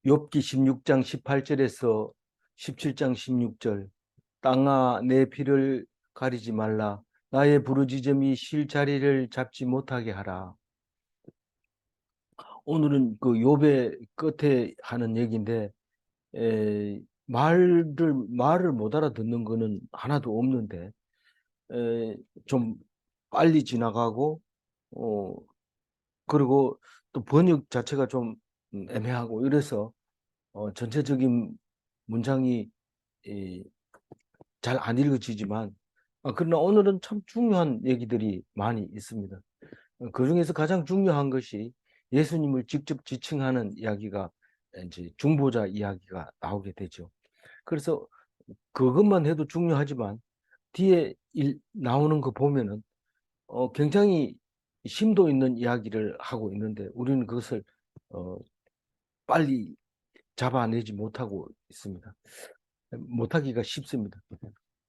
욥기 16장 18절에서 17장 16절. 땅아 내 피를 가리지 말라. 나의 부르짖음이 쉴 자리를 잡지 못하게 하라. 오늘은 그 욥의 끝에 하는 얘기인데, 말을 못 알아듣는 거는 하나도 없는데, 좀 빨리 지나가고, 어, 그리고 또 번역 자체가 좀 애매하고 이래서 전체적인 문장이 잘 안 읽어지지만, 그러나 오늘은 참 중요한 얘기들이 많이 있습니다. 그 중에서 가장 중요한 것이 예수님을 직접 지칭하는 이야기가, 이제 중보자 이야기가 나오게 되죠. 그래서 그것만 해도 중요하지만 뒤에 나오는 거 보면은 굉장히 심도 있는 이야기를 하고 있는데 우리는 그것을 어, 빨리 잡아내지 못하고 있습니다. 못하기가 쉽습니다.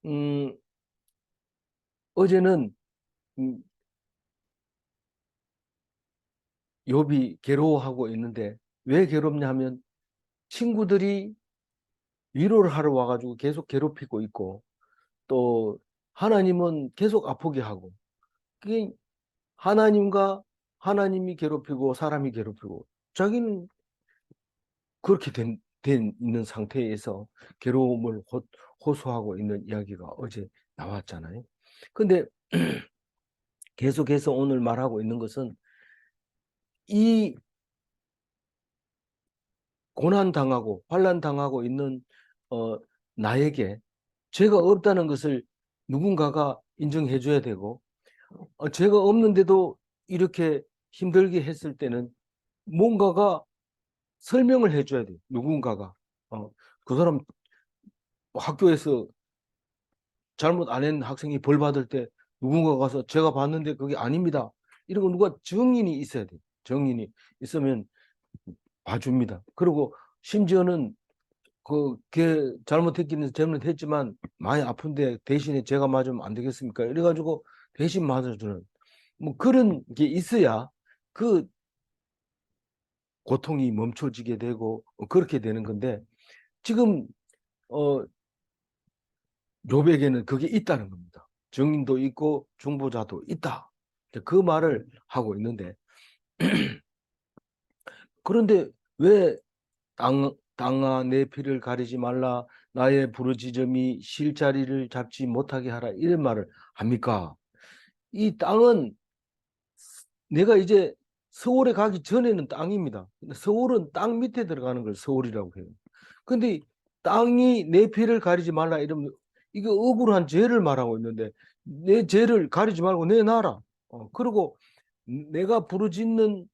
음, 어제는 음, 욥이 괴로워하고 있는데 왜 괴롭냐 하면 친구들이 위로를 하러 와가지고 계속 괴롭히고 있고, 또 하나님은 계속 아프게 하고, 그게 하나님과 하나님이 괴롭히고 사람이 괴롭히고, 자기는 그렇게 된 있는 상태에서 괴로움을 호소하고 있는 이야기가 어제 나왔잖아요. 근데 계속해서 오늘 말하고 있는 것은 이 고난 당하고 환난 당하고 있는 어, 나에게 죄가 없다는 것을 누군가가 인정해 줘야 되고, 죄가 없는데도 이렇게 힘들게 했을 때는 뭔가가 설명을 해 줘야 돼. 누군가가. 그 사람 학교에서 잘못 안 한 학생이 벌 받을 때 누군가가 가서 제가 봤는데 그게 아닙니다. 이런 거 누가 증인이 있어야 돼. 증인이 있으면 봐줍니다. 그리고 심지어는 걔 잘못했기는 잘못했지만 많이 아픈데 대신에 제가 맞으면 안 되겠습니까? 이래가지고 대신 맞아주는 뭐 그런 게 있어야 그 고통이 멈춰지게 되고 그렇게 되는 건데, 지금 어 욥에게는 그게 있다는 겁니다. 증인도 있고 중보자도 있다. 그 말을 하고 있는데, 그런데 왜 땅아 내 피를 가리지 말라, 나의 부르짖음이 쉴 자리를 잡지 못하게 하라, 이런 말을 합니까? 이 땅은 내가 이제 서울에 가기 전에는 땅입니다. 서울은 땅 밑에 들어가는 걸 서울이라고 해요. 근데 땅이 내 피를 가리지 말라 이러면 이게 억울한 죄를 말하고 있는데, 내 죄를 가리지 말고 내놔라. 그리고 내가 부르짖는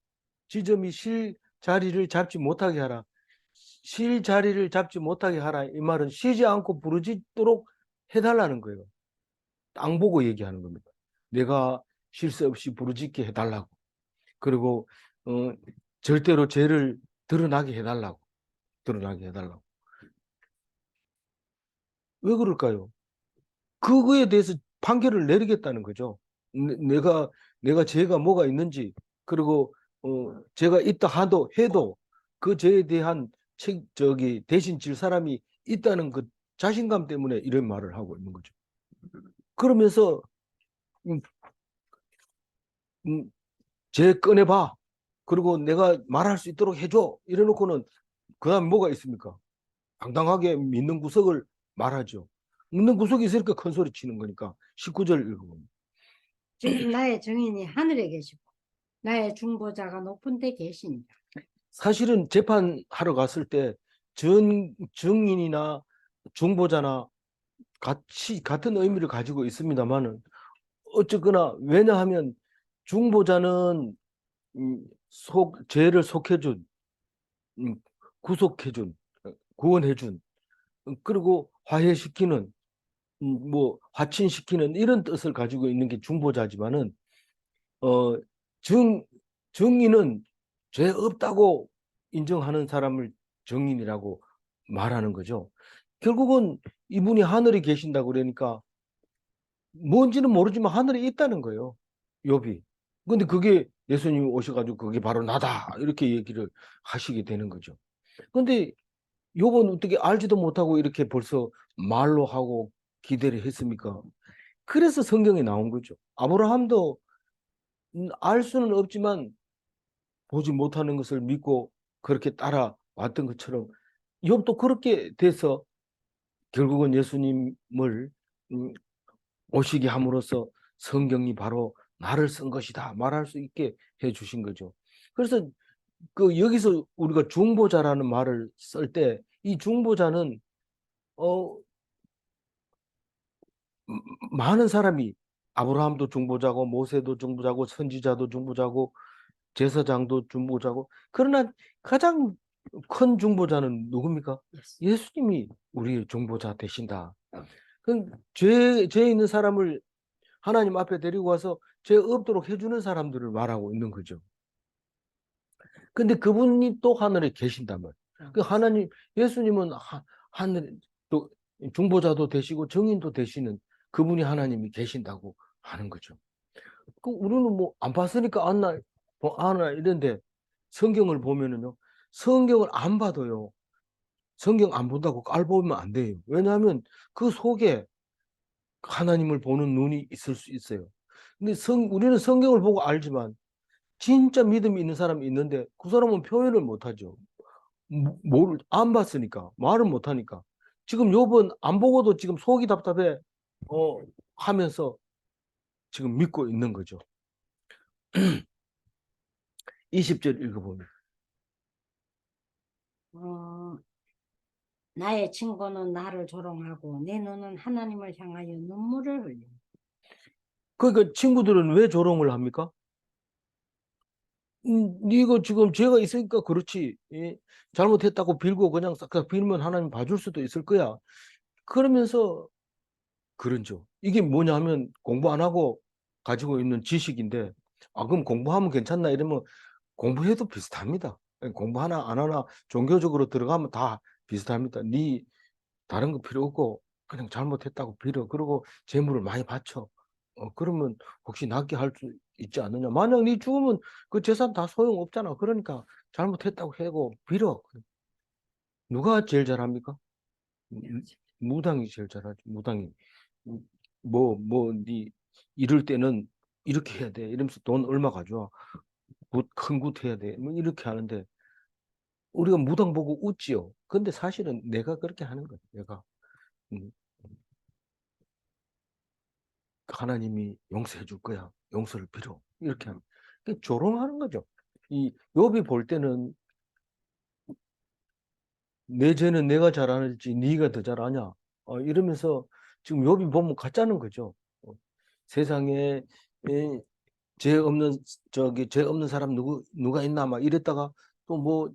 지점이 쉴 자리를 잡지 못하게 하라. 쉴 자리를 잡지 못하게 하라. 이 말은 쉬지 않고 부르짖도록 해달라는 거예요. 땅 보고 얘기하는 겁니다. 내가 쉴 새 없이 부르짖게 해달라고. 그리고 어, 절대로 죄를 드러나게 해달라고. 드러나게 해달라고. 왜 그럴까요? 그거에 대해서 판결을 내리겠다는 거죠. 내가 죄가 뭐가 있는지, 그리고 죄가 있다 해도 그 죄에 대한 대신 질 사람이 있다는 그 자신감 때문에 이런 말을 하고 있는 거죠. 그러면서 음, 음, 죄 꺼내봐. 그리고 내가 말할 수 있도록 해줘. 이래놓고는 그다음 뭐가 있습니까? 당당하게 믿는 구석을 말하죠. 믿는 구석이 있으니까 큰 소리 치는 거니까. 19절 읽어보면. 지금 나의 증인이 하늘에 계시고 나의 중보자가 높은 데 계시니라. 사실은 재판하러 갔을 때 증인이나 중보자나 같은 의미를 가지고 있습니다만은, 어쨌거나 왜냐하면 중보자는 죄를 속해준, 음, 구속해준, 구원해준, 그리고 화해시키는, 뭐 화친시키는 이런 뜻을 가지고 있는 게 중보자지만은, 어, 증 증인은 죄 없다고 인정하는 사람을 증인이라고 말하는 거죠. 결국은 이분이 하늘에 계신다고 그러니까 뭔지는 모르지만 하늘에 있다는 거예요. 욥이. 근데 그게 예수님이 오셔가지고 그게 바로 나다 이렇게 얘기를 하시게 되는 거죠. 근데 욥은 어떻게 알지도 못하고 이렇게 벌써 말로 하고 기대를 했습니까? 그래서 성경에 나온 거죠. 아브라함도 알 수는 없지만 보지 못하는 것을 믿고 그렇게 따라왔던 것처럼 욥도 그렇게 돼서 결국은 예수님을 음, 오시게 함으로써 성경이 바로 나를 쓴 것이다 말할 수 있게 해 주신 거죠. 그래서 그 여기서 우리가 중보자라는 말을 쓸 때 이 중보자는 어 많은 사람이 아브라함도 중보자고 모세도 중보자고 선지자도 중보자고 제사장도 중보자고 그러나 가장 큰 중보자는 누굽니까? 예수. 예수님이 우리의 중보자 되신다. 죄 있는 사람을 하나님 앞에 데리고 와서 죄 없도록 해주는 사람들을 말하고 있는 거죠. 근데 그분이 또 하늘에 계신단 말이에요. 그 하나님, 예수님은 하늘, 또 중보자도 되시고 정인도 되시는 그분이 하나님이 계신다고 하는 거죠. 그 우리는 뭐 안 봤으니까 안나, 아나 이런데 성경을 보면은요, 성경을 안 봐도요, 성경 안 본다고 깔보면 안 돼요. 왜냐하면 그 속에 하나님을 보는 눈이 있을 수 있어요. 근데 우리는 성경을 보고 알지만 진짜 믿음이 있는 사람이 있는데 그 사람은 표현을 못 하죠. 뭘 안 봤으니까 말을 못 하니까. 지금 요번 안 보고도 지금 속이 답답해 어 하면서 지금 믿고 있는 거죠. 20절 읽어보면 어, 나의 친구는 나를 조롱하고 내 눈은 하나님을 향하여 눈물을 흘려. 그러니까 친구들은 왜 조롱을 합니까? 이거 지금 죄가 있으니까 그렇지. 예? 잘못했다고 빌고 그냥 싹싹 빌면 하나님 봐줄 수도 있을 거야. 그러면서 그런죠. 이게 뭐냐 하면 공부 안 하고 가지고 있는 지식인데, 아, 그럼 공부하면 괜찮나 이러면 공부해도 비슷합니다. 예, 공부 하나 안 하나 종교적으로 들어가면 다 비슷합니다. 네 다른 거 필요 없고 그냥 잘못했다고 빌어. 그리고 재물을 많이 바쳐. 그러면 혹시 낫게 할 수 있지 않느냐. 만약 네 죽으면 그 재산 다 소용없잖아. 그러니까 잘못했다고 해고 빌어. 누가 제일 잘합니까? 무당이 제일 잘하지. 무당이. 네 이럴 때는 이렇게 해야 돼. 이러면서 돈 얼마 가져와. 큰굿 해야 돼. 뭐 이렇게 하는데 우리가 무당 보고 웃지요. 근데 사실은 내가 그렇게 하는 거야. 내가 음, 하나님이 용서해 줄 거야. 용서를 빌어. 이렇게 하는. 조롱하는 거죠. 이 욥이 볼 때는 내 죄는 내가 잘 알지 네가 더 잘 아냐. 이러면서 지금 욥이 보면 가짜는 거죠. 세상에 에, 죄 없는 사람 누가 있나 막 이랬다가 또 뭐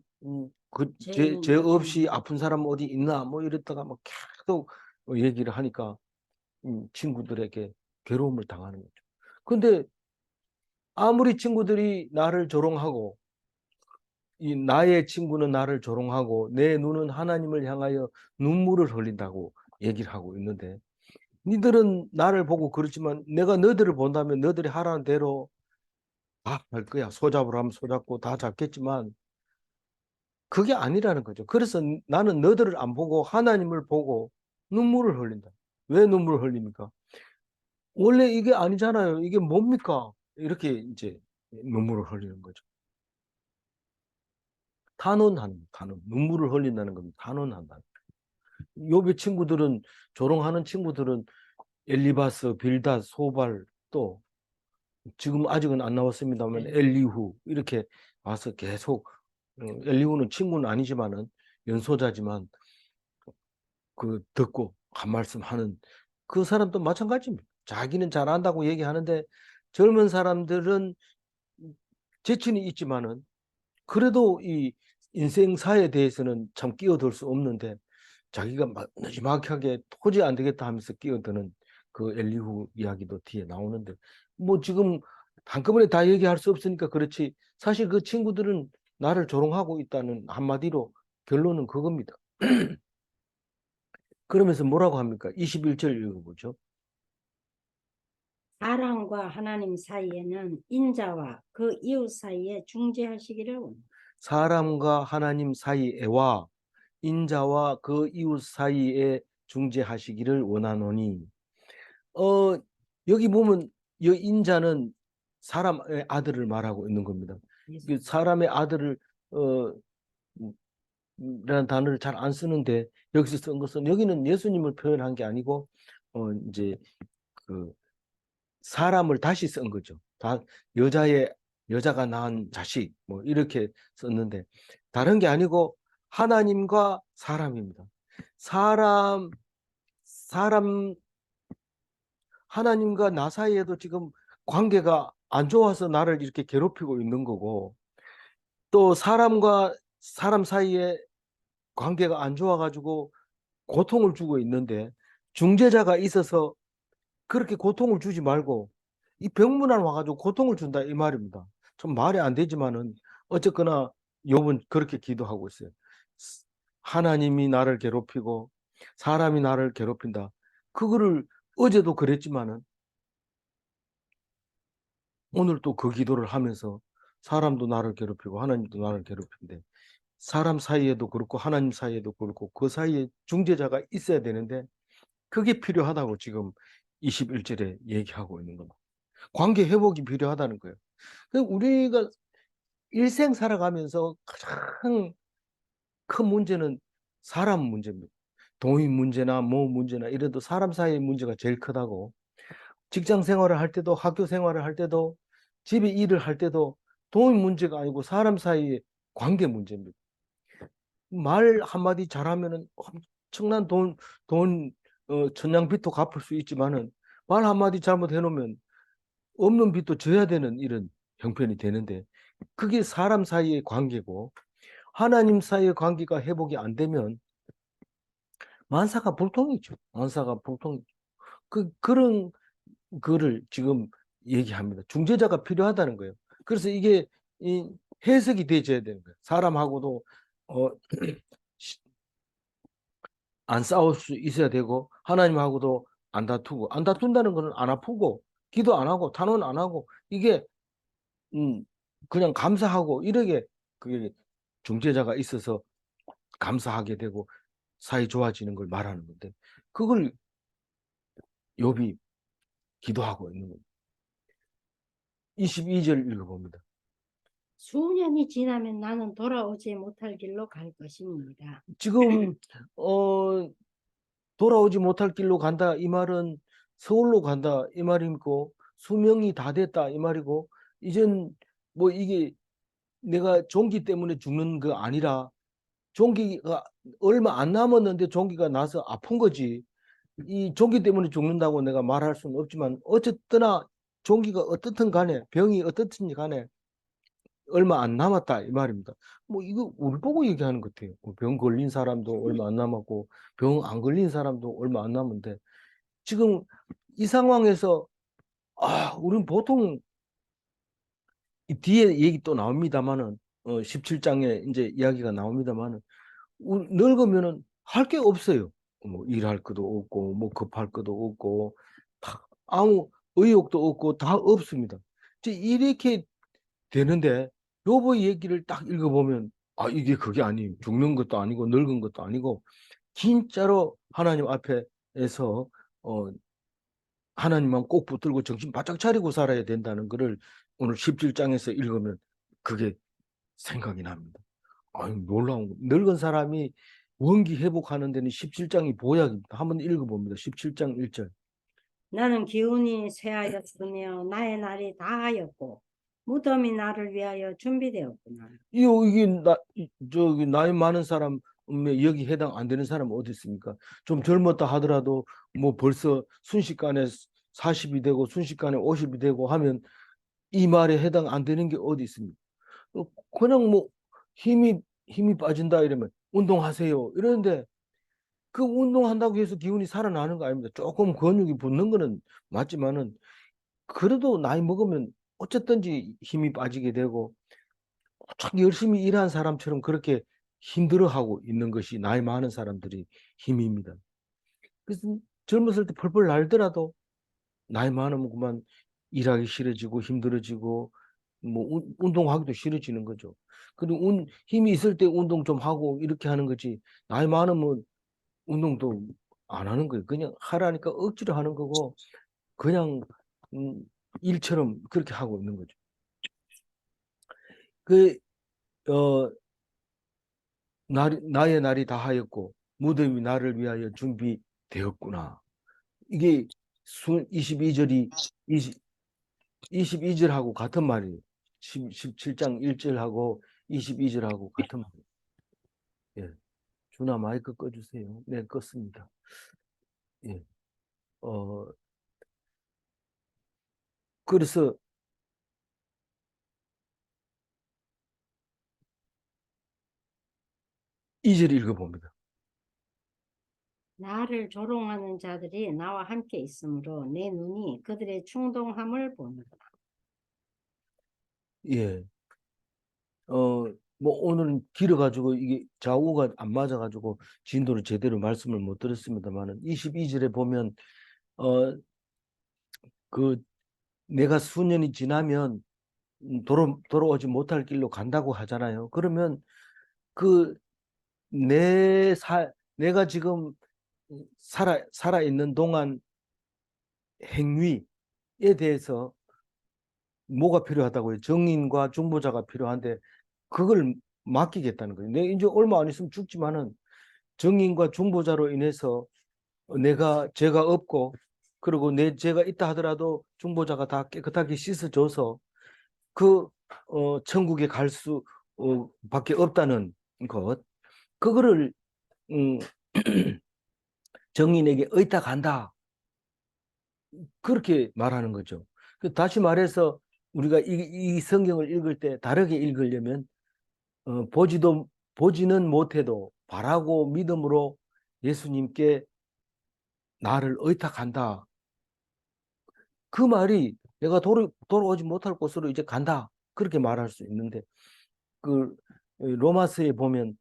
죄 죄인은 없이 아픈 사람 어디 있나 뭐 이랬다가 막 계속 얘기를 하니까 친구들에게 괴로움을 당하는 거죠. 근데 아무리 친구들이 나를 조롱하고 이 나의 친구는 나를 조롱하고 내 눈은 하나님을 향하여 눈물을 흘린다고 얘기를 하고 있는데 니들은 나를 보고 그렇지만 내가 너희들을 본다면 너희들이 하라는 대로 다 할 거야. 소잡으로 하면 소잡고 다 잡겠지만 그게 아니라는 거죠. 그래서 나는 너희들을 안 보고 하나님을 보고 눈물을 흘린다. 왜 눈물을 흘립니까? 원래 이게 아니잖아요. 이게 뭡니까? 이렇게 이제 눈물을 흘리는 거죠. 단언. 눈물을 흘린다는 겁니다. 단언한다. 욥의 친구들은 조롱하는 친구들은 엘리바스, 빌닷, 소발 또 지금 아직은 안 나왔습니다만 엘리후 이렇게 와서 계속 엘리후는 친구는 아니지만은 연소자지만 그 듣고 한 말씀 하는 그 사람도 마찬가지입니다. 자기는 잘한다고 얘기하는데 젊은 사람들은 재치는 있지만은 그래도 이 인생사에 대해서는 참 끼어들 수 없는데 자기가 마지막하게 도저히 안 되겠다 하면서 끼어드는 그 엘리후 이야기도 뒤에 나오는데 뭐 지금 한꺼번에 다 얘기할 수 없으니까 그렇지 사실 그 친구들은 나를 조롱하고 있다는 한마디로 결론은 그겁니다. 그러면서 뭐라고 합니까? 21절 읽어보죠. 사람과 하나님 사이에는 인자와 그 이웃 사이에 중재하시기를 원합니다. 사람과 하나님 사이에와 인자와 그 이웃 사이에 중재하시기를 원하노니. 어, 여기 보면 이 인자는 사람의 아들을 말하고 있는 겁니다. 그 사람의 아들을 어, 라는 단어를 잘 안 쓰는데 여기서 쓴 것은, 여기는 예수님을 표현한 게 아니고 이제 그 사람을 다시 쓴 거죠. 다 여자가 낳은 자식 뭐 이렇게 썼는데 다른 게 아니고 하나님과 사람입니다. 사람 사람 하나님과 나 사이에도 지금 관계가 안 좋아서 나를 이렇게 괴롭히고 있는 거고, 또 사람과 사람 사이에 관계가 안 좋아가지고 고통을 주고 있는데, 중재자가 있어서 그렇게 고통을 주지 말고 이 병문안 와가지고 고통을 준다 이 말입니다. 좀 말이 안 되지만은 어쨌거나 욥은 그렇게 기도하고 있어요. 하나님이 나를 괴롭히고 사람이 나를 괴롭힌다. 그거를 어제도 그랬지만은 오늘 또 그 기도를 하면서 사람도 나를 괴롭히고 하나님도 나를 괴롭힌데, 사람 사이에도 그렇고 하나님 사이에도 그렇고 그 사이에 중재자가 있어야 되는데 그게 필요하다고 지금 21절에 얘기하고 있는 겁니다. 관계 회복이 필요하다는 거예요. 우리가 일생 살아가면서 가장 큰 문제는 사람 문제입니다. 돈이 문제나 뭐 문제나 이래도 사람 사이의 문제가 제일 크다고. 직장 생활을 할 때도 학교 생활을 할 때도 집에 일을 할 때도 돈이 문제가 아니고 사람 사이의 관계 문제입니다. 말 한마디 잘하면은 엄청난 천냥 빚도 갚을 수 있지만은 말 한마디 잘못해 놓으면 없는 빚도 져야 되는 이런 형편이 되는데, 그게 사람 사이의 관계고 하나님 사이의 관계가 회복이 안 되면 만사가 불통이죠. 만사가 불통이죠. 그런 거를 지금 얘기합니다. 중재자가 필요하다는 거예요. 그래서 이게 이 해석이 되어야 되는 거예요. 사람하고도 어, 안 싸울 수 있어야 되고 하나님하고도 안 다투고, 안 다툰다는 거는 안 아프고 기도 안 하고 탄원 안 하고 이게 음, 그냥 감사하고 이러게, 그게 중재자가 있어서 감사하게 되고 사이 좋아지는 걸 말하는 건데, 그걸 욥이 기도하고 있는 겁니다. 22절 읽어봅니다. 수년이 지나면 나는 돌아오지 못할 길로 갈 것입니다. 지금 돌아오지 못할 길로 간다 이 말은 서울로 간다 이 말이고, 수명이 다 됐다 이 말이고, 이젠 뭐 이게 내가 종기 때문에 죽는 거 아니라 종기가 얼마 안 남았는데 종기가 나서 아픈 거지, 이 종기 때문에 죽는다고 내가 말할 수는 없지만 어쨌거나 종기가 어떻든 간에 병이 어떻든지 간에 얼마 안 남았다 이 말입니다. 뭐 이거 우리 보고 얘기하는 것 같아요. 병 걸린 사람도 얼마 안 남았고 병 안 걸린 사람도 얼마 안 남은데, 지금 이 상황에서 우리는 보통 이 뒤에 얘기 또 나옵니다만은 17장에 이제 이야기가 나옵니다만은 늙으면은 할 게 없어요. 뭐 일할 것도 없고 뭐 급할 것도 없고 아무 의욕도 없고 다 없습니다. 이제 이렇게 되는데 요번 얘기를 딱 읽어보면 이게 그게 아니에요. 죽는 것도 아니고 늙은 것도 아니고 진짜로 하나님 앞에서 어, 하나님만 꼭 붙들고 정신 바짝 차리고 살아야 된다는 것을 오늘 17장에서 읽으면 그게 생각이 납니다. 놀라운 거. 늙은 사람이 원기 회복하는 데는 17장이 보약입니다. 한번 읽어봅니다. 17장 1절. 나는 기운이 쇠하였으며 나의 날이 다하였고 무덤이 나를 위하여 준비되었구나. 이게 저기 나이 많은 사람 여기 해당 안 되는 사람 어디 있습니까? 좀 젊었다 하더라도 뭐 벌써 순식간에 40이 되고 순식간에 50이 되고 하면 이 말에 해당 안 되는 게 어디 있습니까? 그냥 뭐 힘이 빠진다 이러면 운동하세요 이러는데, 그 운동한다고 해서 기운이 살아나는 거 아닙니다. 조금 근육이 붙는 거는 맞지만은 그래도 나이 먹으면 어쨌든지 힘이 빠지게 되고 참 열심히 일한 사람처럼 그렇게 힘들어하고 있는 것이 나이 많은 사람들이 힘입니다. 그래서 젊었을 때 펄펄 날더라도 나이 많으면 그만 일하기 싫어지고 힘들어지고 뭐 운동하기도 싫어지는 거죠. 그리고 힘이 있을 때 운동 좀 하고 이렇게 하는 거지. 나이 많으면 운동도 안 하는 거예요. 그냥 하라니까 억지로 하는 거고 그냥 음, 일처럼 그렇게 하고 있는 거죠. 그 어, 나의 날이 다하였고 무덤이 나를 위하여 준비되었구나. 이게 22절이 22절하고 같은 말이에요. 17장 1절하고 22절하고 같은 말이에요. 예. 준아 마이크 꺼주세요. 네, 껐습니다. 예. 어, 그래서 2절 읽어봅니다. 나를 조롱하는 자들이 나와 함께 있으므로 내 눈이 그들의 충동함을 보는구나. 예. 뭐 오늘은 길어가지고 이게 좌우가 안 맞아가지고 진도를 제대로 말씀을 못 드렸습니다만은 22절에 보면 그 내가 수년이 지나면 돌아오지 못할 길로 간다고 하잖아요. 그러면 그 내가 지금 살아 있는 동안 행위에 대해서 뭐가 필요하다고요? 정인과 중보자가 필요한데 그걸 맡기겠다는 거예요. 내 이제 얼마 안 있으면 죽지만은 정인과 중보자로 인해서 내가 죄가 없고 그리고 내 죄가 있다 하더라도 중보자가 다 깨끗하게 씻어줘서 그 천국에 갈 수 밖에 없다는 것 그거를 음, 정인에게 의탁한다 그렇게 말하는 거죠. 다시 말해서 우리가 이 성경을 읽을 때 다르게 읽으려면 보지는 못해도 바라고 믿음으로 예수님께 나를 의탁한다. 그 말이 내가 돌아오지 못할 곳으로 이제 간다. 그렇게 말할 수 있는데 그 로마서에 보면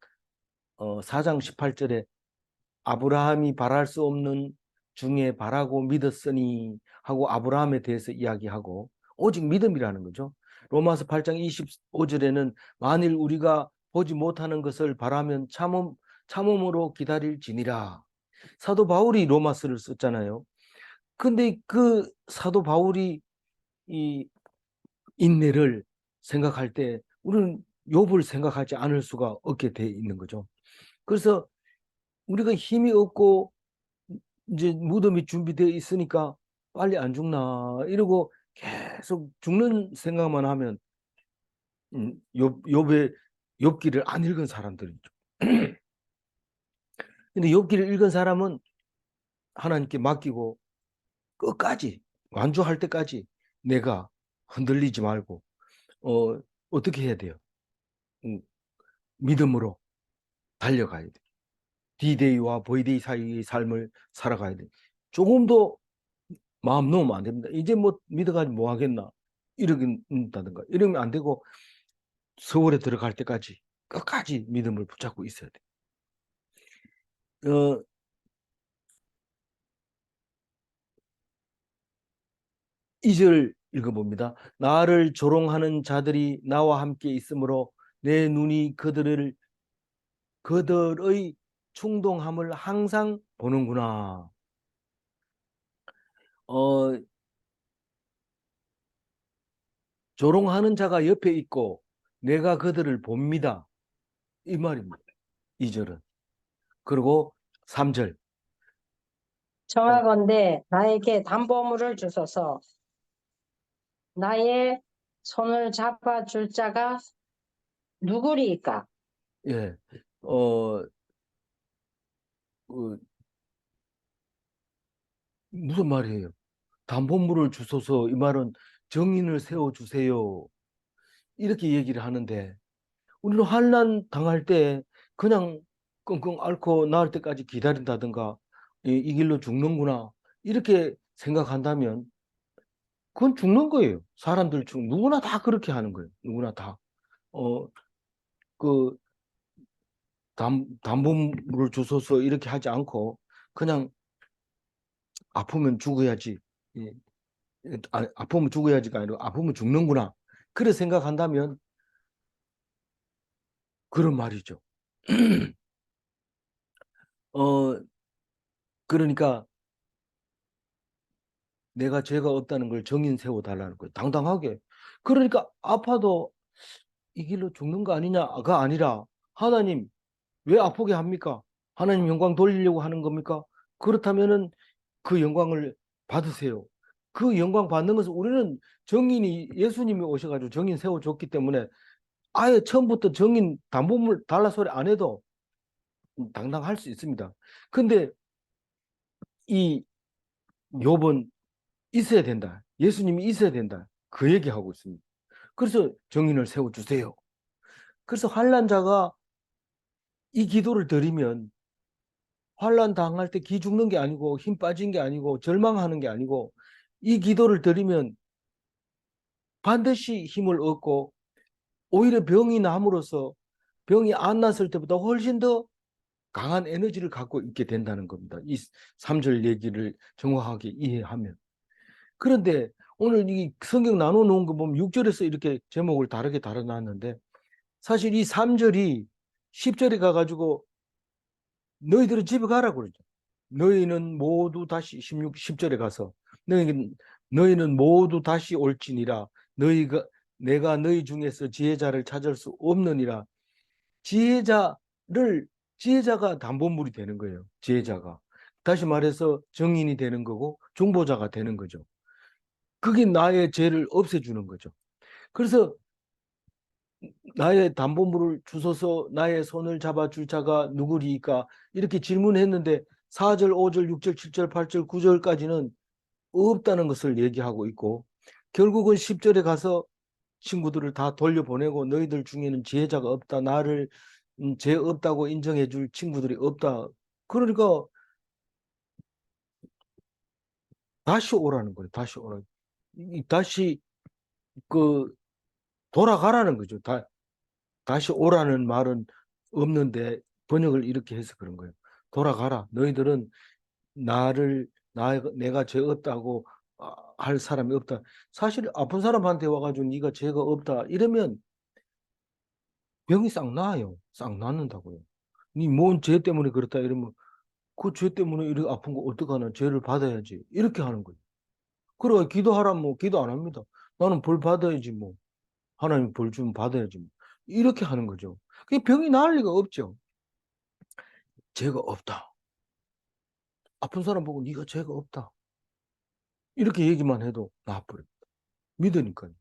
4장 18절에 아브라함이 바랄 수 없는 중에 바라고 믿었으니 하고 아브라함에 대해서 이야기하고 오직 믿음이라는 거죠. 로마서 8장 25절에는 만일 우리가 보지 못하는 것을 바라면 참음으로 기다릴지니라. 사도 바울이 로마서를 썼잖아요. 근데 그 사도 바울이 이 인내를 생각할 때 우리는 욥을 생각하지 않을 수가 없게 돼 있는 거죠. 그래서 우리가 힘이 없고 이제 무덤이 준비되어 있으니까 빨리 안 죽나 이러고 계속 죽는 생각만 하면 욥의 욥기를 안 읽은 사람들이죠. 근데 욥기를 읽은 사람은 하나님께 맡기고 끝까지 완주할 때까지 내가 흔들리지 말고 어떻게 해야 돼요? 음, 믿음으로 달려가야 돼. D-Day와 V-Day 사이의 삶을 살아가야 돼. 조금도 마음 놓으면 안 됩니다. 이제 뭐 믿어가지고 뭐 하겠나 이러긴다든가 이러면 안 되고 서울에 들어갈 때까지 끝까지 믿음을 붙잡고 있어야 돼. 2절 읽어봅니다. 나를 조롱하는 자들이 나와 함께 있으므로 내 눈이 그들의 충동함을 항상 보는구나. 어, 조롱하는 자가 옆에 있고 내가 그들을 봅니다. 이 말입니다. 2절은. 그리고 3절. 청하건대 나에게 담보물을 주소서. 나의 손을 잡아줄 자가 누구리이까? 예. 어, 그, 무슨 말이에요? 담보물을 주소서 이 말은 정인을 세워 주세요. 이렇게 얘기를 하는데 우리는 환난 당할 때 그냥 끙끙 앓고 나을 때까지 기다린다든가 이 길로 죽는구나 이렇게 생각한다면 그건 죽는 거예요. 사람들 중 누구나 다 그렇게 하는 거예요. 누구나 다. 어, 그 담보물을 주소서 이렇게 하지 않고 그냥 아프면 죽어야지. 예. 아프면 죽어야지가 아니라 아프면 죽는구나. 그래 생각한다면 그런 말이죠. 어, 그러니까 내가 죄가 없다는 걸 정인 세워 달라는 거예요. 당당하게. 그러니까 아파도 이 길로 죽는 거 아니냐가 아니라 하나님 왜 아프게 합니까? 하나님 영광 돌리려고 하는 겁니까? 그렇다면은 그 영광을 받으세요. 그 영광 받는 것은 우리는 정인이 예수님이 오셔가지고 정인 세워줬기 때문에 아예 처음부터 정인 담보물 달라 소리 안 해도 당당할 수 있습니다. 근데 이 욥은 있어야 된다. 예수님이 있어야 된다. 그 얘기하고 있습니다. 그래서 정인을 세워주세요. 그래서 환난자가 이 기도를 드리면 환난 당할 때 기 죽는 게 아니고 힘 빠진 게 아니고 절망하는 게 아니고 이 기도를 드리면 반드시 힘을 얻고 오히려 병이 남으로써 병이 안 났을 때보다 훨씬 더 강한 에너지를 갖고 있게 된다는 겁니다. 이 3절 얘기를 정확하게 이해하면. 그런데 오늘 이 성경 나눠놓은 거 보면 6절에서 이렇게 제목을 다르게 달아놨는데 사실 이 3절이 10절에 가가지고 너희들은 집에 가라고 그러죠. 너희는 모두 다시 10절에 가서 너희는 모두 다시 올지니라 내가 너희 중에서 지혜자를 찾을 수 없느니라. 지혜자를 지혜자가 담보물이 되는 거예요. 지혜자가. 다시 말해서 정인이 되는 거고 중보자가 되는 거죠. 그게 나의 죄를 없애주는 거죠. 그래서 나의 담보물을 주소서 나의 손을 잡아줄 자가 누구리까? 이렇게 질문했는데 4절, 5절, 6절, 7절, 8절, 9절까지는 없다는 것을 얘기하고 있고 결국은 10절에 가서 친구들을 다 돌려보내고 너희들 중에는 지혜자가 없다. 나를 죄 없다고 인정해 줄 친구들이 없다. 그러니까 다시 오라는 거예요. 다시 오라. 다시 그 돌아가라는 거죠. 다시 오라는 말은 없는데 번역을 이렇게 해서 그런 거예요. 돌아가라. 너희들은 내가 죄 없다고 할 사람이 없다. 사실 아픈 사람한테 와가지고 네가 죄가 없다 이러면 병이 싹 나요. 싹 낫는다고요. 네 뭔 죄 때문에 그렇다 이러면 그 죄 때문에 이렇게 아픈 거 어떡하나 죄를 받아야지 이렇게 하는 거예요. 그래 기도하라 뭐 기도 안 합니다. 나는 벌 받아야지 뭐 하나님 벌 주면 받아야지 뭐 이렇게 하는 거죠. 그 병이 나을 리가 없죠. 죄가 없다. 아픈 사람 보고 네가 죄가 없다. 이렇게 얘기만 해도 나아버립니다. 믿으니까요.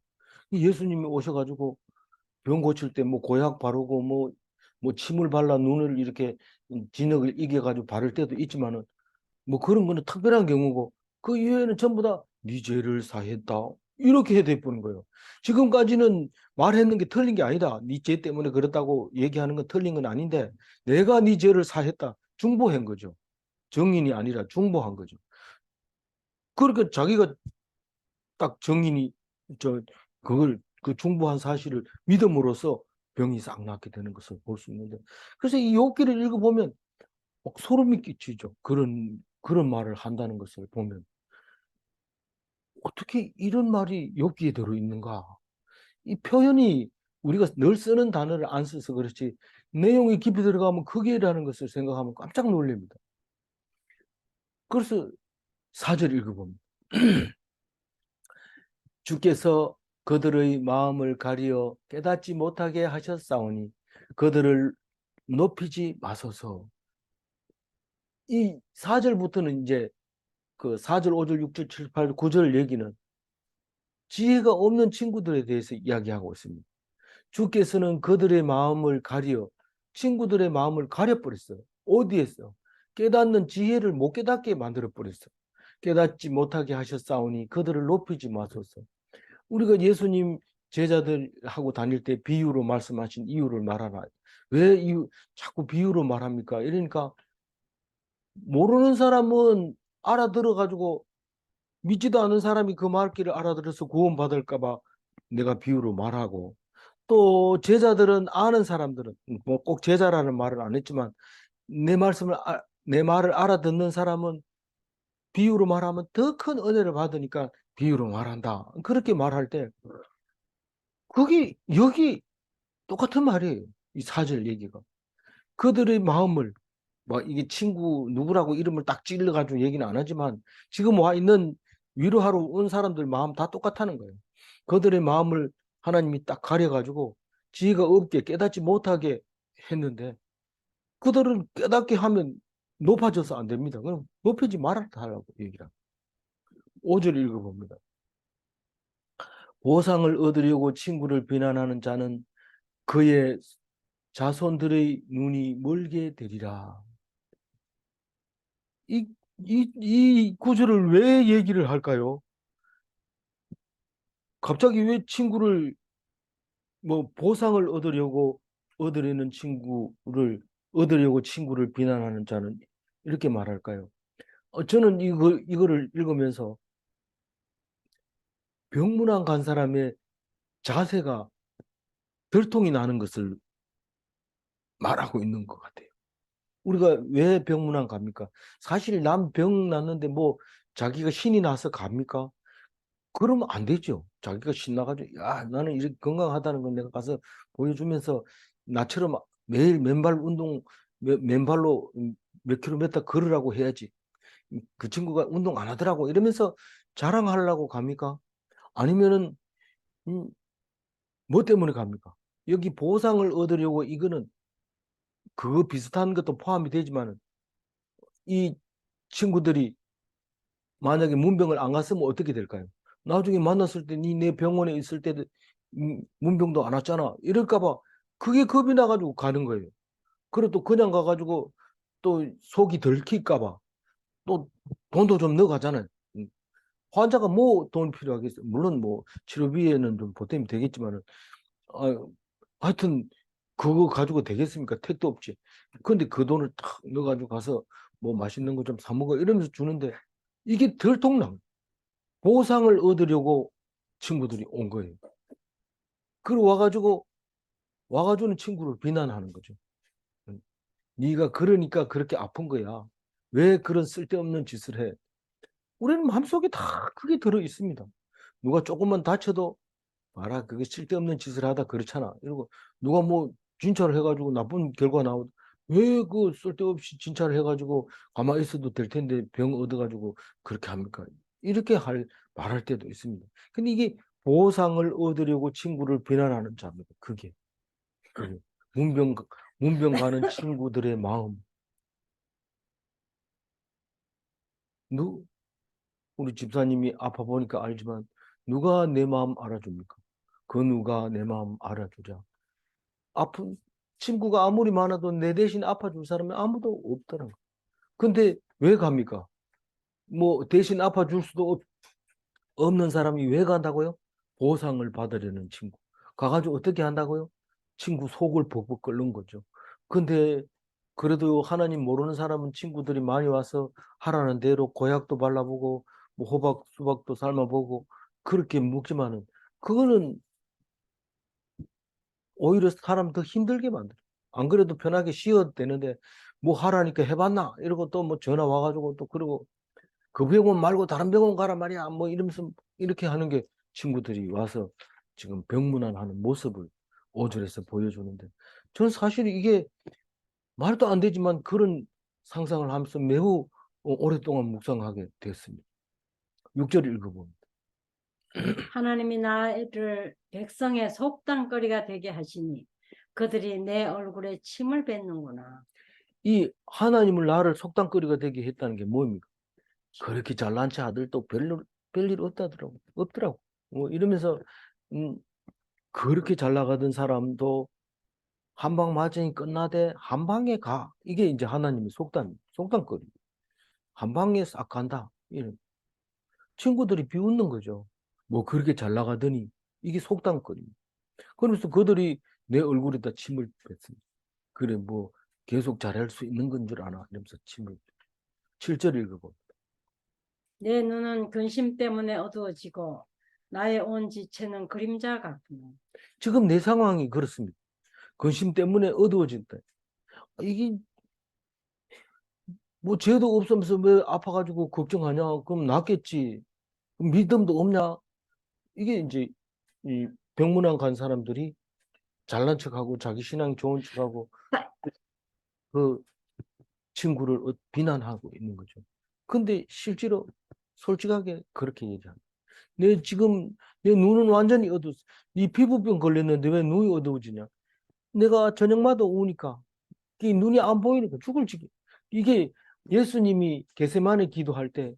예수님이 오셔가지고 병 고칠 때 뭐 고약 바르고 뭐 침을 발라 눈을 이렇게 진흙을 이겨가지고 바를 때도 있지만은 뭐 그런 거는 특별한 경우고 그 이외에는 전부 다 네 죄를 사했다. 이렇게 해야 되는 거예요. 지금까지는 말했는 게 틀린 게 아니다. 네 죄 때문에 그렇다고 얘기하는 건 틀린 건 아닌데 내가 네 죄를 사했다. 중보한 거죠. 정인이 아니라 중보한 거죠. 그러니까 자기가 딱 정인이 저 그걸 그 중보한 사실을 믿음으로써 병이 싹 낫게 되는 것을 볼 수 있는데 그래서 이 욥기를 읽어보면 소름이 끼치죠. 그런 말을 한다는 것을 보면 어떻게 이런 말이 욥기에 들어 있는가? 이 표현이 우리가 늘 쓰는 단어를 안 써서 그렇지 내용이 깊이 들어가면 그게라는 것을 생각하면 깜짝 놀랍니다. 그래서 4절 읽어봅니다. 주께서 그들의 마음을 가리어 깨닫지 못하게 하셨사오니 그들을 높이지 마소서. 이 4절부터는 이제 그 4절, 5절, 6절, 7, 8, 9절 얘기는 지혜가 없는 친구들에 대해서 이야기하고 있습니다. 주께서는 그들의 마음을 가려 친구들의 마음을 가려버렸어요. 어디에서? 깨닫는 지혜를 못 깨닫게 만들어버렸어요. 깨닫지 못하게 하셨사오니 그들을 높이지 마소서. 우리가 예수님 제자들하고 다닐 때 비유로 말씀하신 이유를 말하라. 왜 자꾸 비유로 말합니까? 이러니까 모르는 사람은 알아들어 가지고 믿지도 않은 사람이 그 말귀를 알아들어서 구원받을까 봐 내가 비유로 말하고 또 제자들은 아는 사람들은 뭐 꼭 제자라는 말을 안 했지만 내 말을 알아듣는 사람은 비유로 말하면 더 큰 은혜를 받으니까 비유로 말한다. 그렇게 말할 때 그게 여기 똑같은 말이에요. 이 4절 얘기가. 그들의 마음을 막 이게 친구 누구라고 이름을 딱 찔러가지고 얘기는 안 하지만 지금 와 있는 위로하러 온 사람들 마음 다 똑같다는 거예요. 그들의 마음을 하나님이 딱 가려가지고 지혜가 없게 깨닫지 못하게 했는데 그들은 깨닫게 하면 높아져서 안 됩니다. 그럼 높이지 말아달라고 얘기를 합니다. 5절 읽어봅니다. 보상을 얻으려고 친구를 비난하는 자는 그의 자손들의 눈이 멀게 되리라. 이 구절을 왜 얘기를 할까요? 갑자기 왜 친구를 뭐 보상을 얻으려는 친구를 얻으려고 친구를 비난하는 자는 이렇게 말할까요? 저는 이거를 읽으면서 병문안 간 사람의 자세가 들통이 나는 것을 말하고 있는 것 같아요. 우리가 왜 병문안 갑니까? 사실 남 병 났는데 뭐 자기가 신이 나서 갑니까? 그러면 안 되죠. 자기가 신나가지고 야 나는 이렇게 건강하다는 걸 내가 가서 보여주면서 나처럼 매일 맨발 운동 맨발로 몇 킬로미터 걸으라고 해야지. 그 친구가 운동 안 하더라고 이러면서 자랑하려고 갑니까? 아니면은 음, 뭐 때문에 갑니까? 여기 보상을 얻으려고 이거는 그거 비슷한 것도 포함이 되지만 이 친구들이 만약에 문병을 안 갔으면 어떻게 될까요? 나중에 만났을 때 니 내 병원에 있을 때 문병도 안 왔잖아. 이럴까 봐 그게 겁이 나가지고 가는 거예요. 그리고 또 그냥 가가지고 또 속이 들킬까 봐 또 돈도 좀 넣어가잖아요. 음, 환자가 뭐 돈 필요하겠어요. 물론 뭐 치료비에는 좀 보탬이 되겠지만은 아, 하여튼 그거 가지고 되겠습니까? 택도 없지. 근데 그 돈을 탁 넣어가지고 가서 뭐 맛있는 거 좀 사 먹어 이러면서 주는데 이게 들통나. 보상을 얻으려고 친구들이 온 거예요. 그리고 와가지고는 친구를 비난하는 거죠. 네가 그러니까 그렇게 아픈 거야. 왜 그런 쓸데없는 짓을 해? 우리는 마음속에 다 그게 들어 있습니다. 누가 조금만 다쳐도 봐라 그게 쓸데없는 짓을 하다 그렇잖아. 이러고 누가 뭐 진찰을 해가지고 나쁜 결과 나오고 왜 그 쓸데없이 진찰을 해가지고 가만히 있어도 될 텐데 병 얻어가지고 그렇게 합니까? 이렇게 말할 때도 있습니다. 근데 이게 보상을 얻으려고 친구를 비난하는 자입니다. 그게 문병 문병 가는 친구들의 마음. 누 우리 집사님이 아파 보니까 알지만 누가 내 마음 알아줍니까? 그 누가 내 마음 알아주자. 아픈 친구가 아무리 많아도 내 대신 아파줄 사람이 아무도 없더라고. 근데 왜 갑니까? 뭐 대신 아파줄 수도 없는 사람이 왜 간다고요? 보상을 받으려는 친구. 가가지고 어떻게 한다고요? 친구 속을 벅벅 끓는 거죠. 근데 그래도 하나님 모르는 사람은 친구들이 많이 와서 하라는 대로 고약도 발라보고 뭐 호박, 수박도 삶아보고 그렇게 먹지만은 그거는 오히려 사람 더 힘들게 만들어. 안 그래도 편하게 쉬어도 되는데 뭐 하라니까 해봤나? 이러고 또 뭐 전화 와가지고 또 그러고 그 병원 말고 다른 병원 가란 말이야. 뭐 이러면서 이렇게 하는 게 친구들이 와서 지금 병문안 하는 모습을 5절에서 보여주는데 저는 사실 이게 말도 안 되지만 그런 상상을 하면서 매우 오랫동안 묵상하게 됐습니다. 6절 읽어봅니다. 하나님이 나를 백성의 속담거리가 되게 하시니 그들이 내 얼굴에 침을 뱉는구나. 이 하나님을 나를 속담거리가 되게 했다는 게 뭡니까? 그렇게 잘난 체 아들도 별일 없더라고. 뭐 이러면서 음, 그렇게 잘 나가던 사람도 한 방 맞으니 끝나대 한 방에 가. 이게 이제 하나님의 속담거리. 한 방에 싹 간다. 이런 친구들이 비웃는 거죠. 뭐 그렇게 잘 나가더니 이게 속담거리. 그러면서 그들이 내 얼굴에다 침을 뱉습니다. 그래 뭐 계속 잘할 수 있는 건 줄 아나 이러면서 침을 7절 읽어봅니다. 내 눈은 근심 때문에 어두워지고 나의 온 지체는 그림자 같구나. 지금 내 상황이 그렇습니다. 근심 때문에 어두워진다. 이게 뭐 죄도 없으면서 왜 아파가지고 걱정하냐? 그럼 낫겠지. 그럼 믿음도 없냐? 이게 이제 이 병문안 간 사람들이 잘난 척하고 자기 신앙 좋은 척하고 그 친구를 비난하고 있는 거죠. 근데 실제로 솔직하게 그렇게 얘기합니다. 내 지금 내 눈은 완전히 어두웠어. 이 피부병 걸렸는데 왜 눈이 어두워지냐? 내가 저녁마다 우니까 이 눈이 안 보이니까 죽을 지경. 이게 예수님이 겟세마네 기도할 때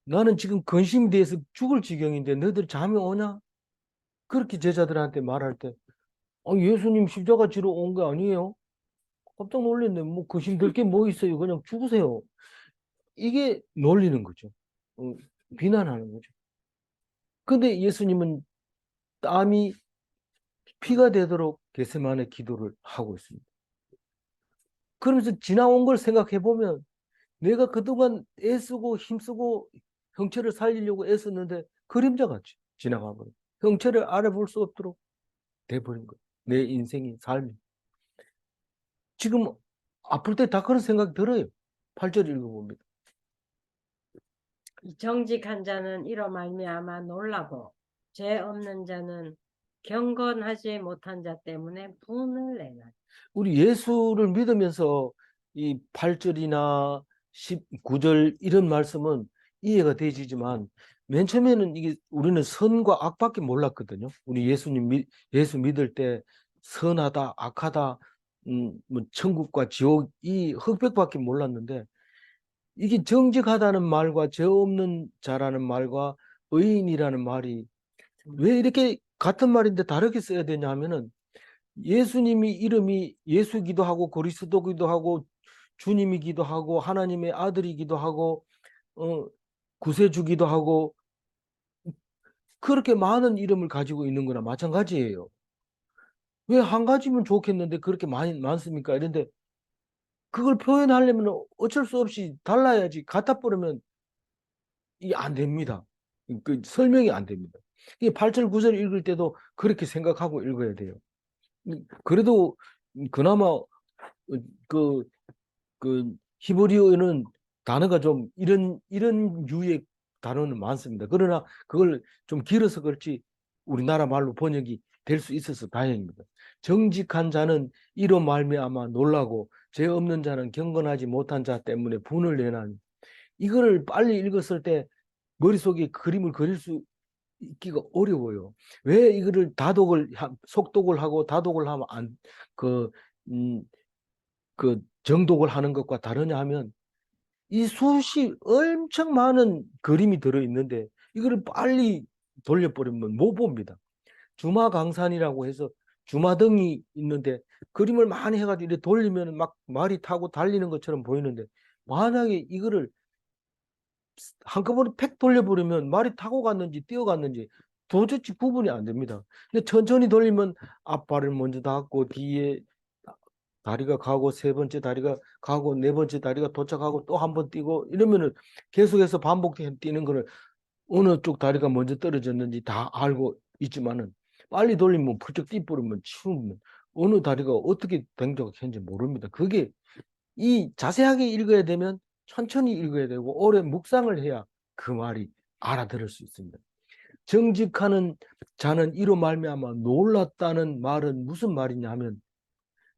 나는 지금 근심이 돼서 죽을 지경인데 너희들 잠이 오냐? 그렇게 제자들한테 말할 때 예수님 십자가 지러 온 게 아니에요? 깜짝 놀랐네. 뭐 근심될 게 뭐 있어요? 그냥 죽으세요. 이게 놀리는 거죠. 비난하는 거죠. 근데 예수님은 땀이 피가 되도록 겟세마네 기도를 하고 있습니다. 그러면서 지나온 걸 생각해 보면 내가 그동안 애쓰고 힘쓰고 형체를 살리려고 애썼는데 그림자 같이 지나가 버려. 형체를 알아볼 수 없도록 돼버린 거예요. 내 인생이 삶이. 지금 아플 때 다 그런 생각이 들어요. 8절 읽어봅니다. 정직한 자는 이로 말미암아 놀라고 죄 없는 자는 경건하지 못한 자 때문에 분을 내나니. 우리 예수를 믿으면서 이 8절이나 19절 이런 말씀은 이해가 되지만 맨 처음에는 이게 우리는 선과 악밖에 몰랐거든요. 우리 예수 믿을 때 선하다, 악하다, 뭐 천국과 지옥 이 흑백밖에 몰랐는데 이게 정직하다는 말과 죄 없는 자라는 말과 의인이라는 말이 왜 이렇게 같은 말인데 다르게 써야 되냐 하면은 예수님이 이름이 예수기도 하고 그리스도기도 하고 주님이기도 하고 하나님의 아들이기도 하고 구세주기도 하고 그렇게 많은 이름을 가지고 있는 거나 마찬가지예요. 왜 한 가지면 좋겠는데 그렇게 많습니까? 이런데 그걸 표현하려면 어쩔 수 없이 달라야지 갖다 버리면 이게 안 됩니다. 그 설명이 안 됩니다. 이 8절 9절 읽을 때도 그렇게 생각하고 읽어야 돼요. 그래도 그나마 그, 그 히브리어는 단어가 좀 이런 유의 단어는 많습니다. 그러나 그걸 좀 길어서 그렇지 우리나라 말로 번역이 될 수 있어서 다행입니다. 정직한 자는 이로 말미암아 놀라고 죄 없는 자는 경건하지 못한 자 때문에 분을 내나니 이거를 빨리 읽었을 때 머릿속에 그림을 그릴 수 있기가 어려워요. 왜 이거를 속독을 하고 다독을 하면 그, 음, 그 정독을 하는 것과 다르냐 하면 이 엄청 많은 그림이 들어있는데 이거를 빨리 돌려버리면 못 봅니다. 주마강산이라고 해서 주마등이 있는데 그림을 많이 해가지고 이렇게 돌리면 막 말이 타고 달리는 것처럼 보이는데 만약에 이거를 한꺼번에 팩 돌려버리면 말이 타고 갔는지 뛰어갔는지 도저히 구분이 안 됩니다. 근데 천천히 돌리면 앞발을 먼저 닿고 뒤에 다리가 가고 세 번째 다리가 가고 네 번째 다리가 도착하고 또 한 번 뛰고 이러면은 계속해서 반복해서 뛰는 거를 어느 쪽 다리가 먼저 떨어졌는지 다 알고 있지만은 빨리 돌리면 펄쩍 뛰버리면 치우면 어느 다리가 어떻게 동작했는지 모릅니다. 그게 이 자세하게 읽어야 되면 천천히 읽어야 되고 오래 묵상을 해야 그 말이 알아들을 수 있습니다. 정직하는 자는 이로 말미암아 놀랐다는 말은 무슨 말이냐 하면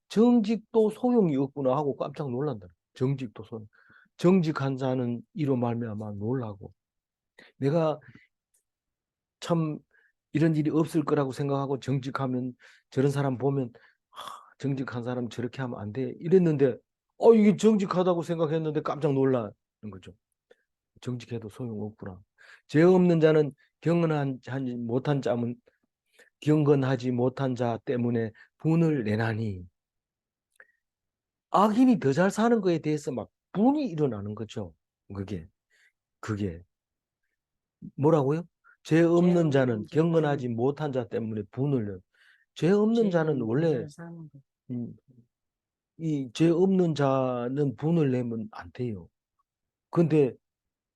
정직도 소용이 없구나 하고 깜짝 놀란다. 정직도 소용. 정직한 자는 이로 말미암아 놀라고 내가 참 이런 일이 없을 거라고 생각하고 정직하면 저런 사람 보면 정직한 사람 저렇게 하면 안 돼. 이랬는데 이게 정직하다고 생각했는데 깜짝 놀라는 거죠. 정직해도 소용없구나. 죄 없는 자는 경건하지 못한 자 때문에 분을 내나니 악인이 더 잘 사는 거에 대해서 막 분이 일어나는 거죠. 그게 뭐라고요? 죄 죄 없는 자는 없는 경건하지 자는 못한 자 때문에 분을 내. 죄 없는 자는 죄인이 더 원래 잘 사는 거. 음, 이 죄 없는 자는 분을 내면 안 돼요. 근데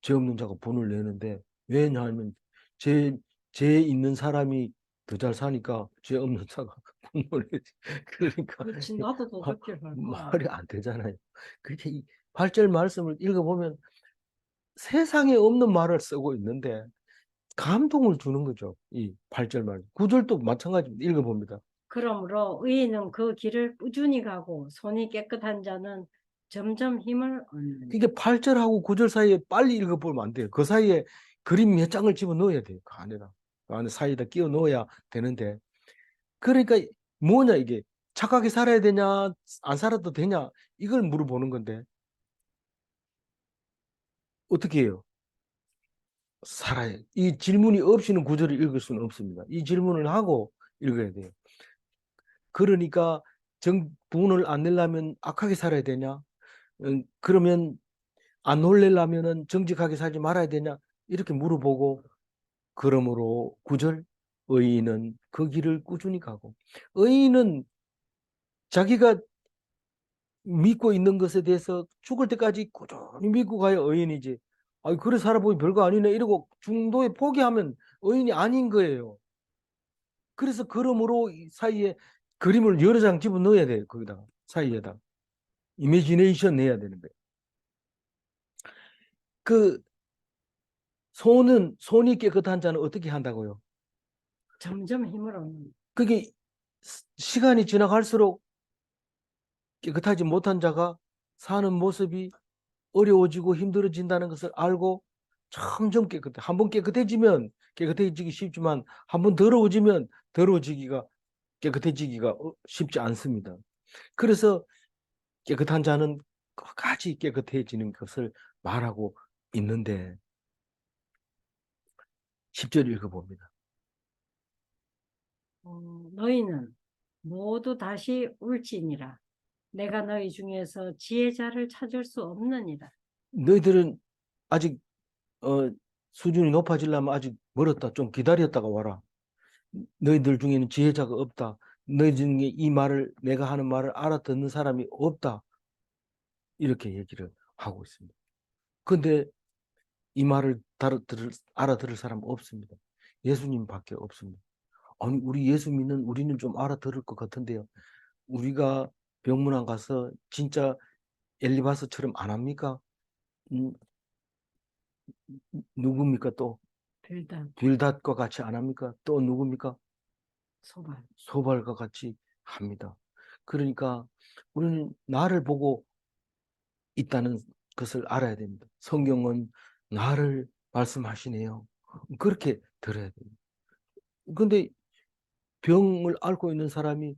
죄 없는 자가 분을 내는데 왜냐하면 죄, 죄 있는 사람이 더 잘 사니까 죄 없는 자가 분을 내지. 그러니까 그렇지, 나도 더 그렇게 할 거야. 말이 안 되잖아요. 그렇게 이 8절 말씀을 읽어보면 세상에 없는 말을 쓰고 있는데 감동을 주는 거죠. 이 8절 말. 9절도 마찬가지입니다. 읽어봅니다. 그러므로 의인은 그 길을 꾸준히 가고 손이 깨끗한 자는 점점 힘을 얻는다. 이게 8절하고 9절 사이에 빨리 읽어보면 안 돼요. 그 사이에 그림 몇 장을 집어 넣어야 돼요. 그 안에다. 그 안에 사이에다 끼워 넣어야 되는데. 그러니까 뭐냐 이게. 착하게 살아야 되냐 안 살아도 되냐 이걸 물어보는 건데 어떻게 해요? 살아야. 이 질문이 없이는 구절을 읽을 수는 없습니다. 이 질문을 하고 읽어야 돼요. 그러니까 분을 안 내려면 악하게 살아야 되냐? 그러면 안 놀래려면은 정직하게 살지 말아야 되냐? 이렇게 물어보고 그러므로 구절 의인은 그 길을 꾸준히 가고 의인은 자기가 믿고 있는 것에 대해서 죽을 때까지 꾸준히 믿고 가야 의인이지. 아, 그래 살아보니 별거 아니네 이러고 중도에 포기하면 의인이 아닌 거예요. 그래서 그러므로 이 사이에 그림을 여러 장 집어넣어야 돼요. 거기다가 사이에다 이미지네이션 내야 되는 거예요. 그 손이 깨끗한 자는 어떻게 한다고요? 점점 힘을 얻는다. 그게 시간이 지나갈수록 깨끗하지 못한 자가 사는 모습이 어려워지고 힘들어진다는 것을 알고 점점 깨끗해. 한번 깨끗해지면 깨끗해지기 쉽지만 한번 더러워지면 깨끗해지기가 쉽지 않습니다. 그래서 깨끗한 자는 끝까지 깨끗해지는 것을 말하고 있는데 10절 읽어봅니다. 너희는 모두 다시 울지니라. 내가 너희 중에서 지혜자를 찾을 수 없느니라. 너희들은 아직 수준이 높아지려면 아직 멀었다. 좀 기다렸다가 와라. 너희들 중에는 지혜자가 없다. 너희 중에 내가 하는 말을 알아듣는 사람이 없다. 이렇게 얘기를 하고 있습니다. 근데 이 말을 알아들을 사람 없습니다. 예수님밖에 없습니다. 아니, 우리 예수 믿는 우리는 좀 알아들을 것 같은데요. 우리가 병문안 가서 진짜 엘리바스처럼 안 합니까? 음, 누굽니까 또? 빌단, 빌닷과 같이 안 합니까? 또 누굽니까? 소발. 소발과 같이 합니다. 그러니까 우리는 나를 보고 있다는 것을 알아야 됩니다. 성경은 나를 말씀하시네요. 그렇게 들어야 됩니다. 근데 병을 앓고 있는 사람이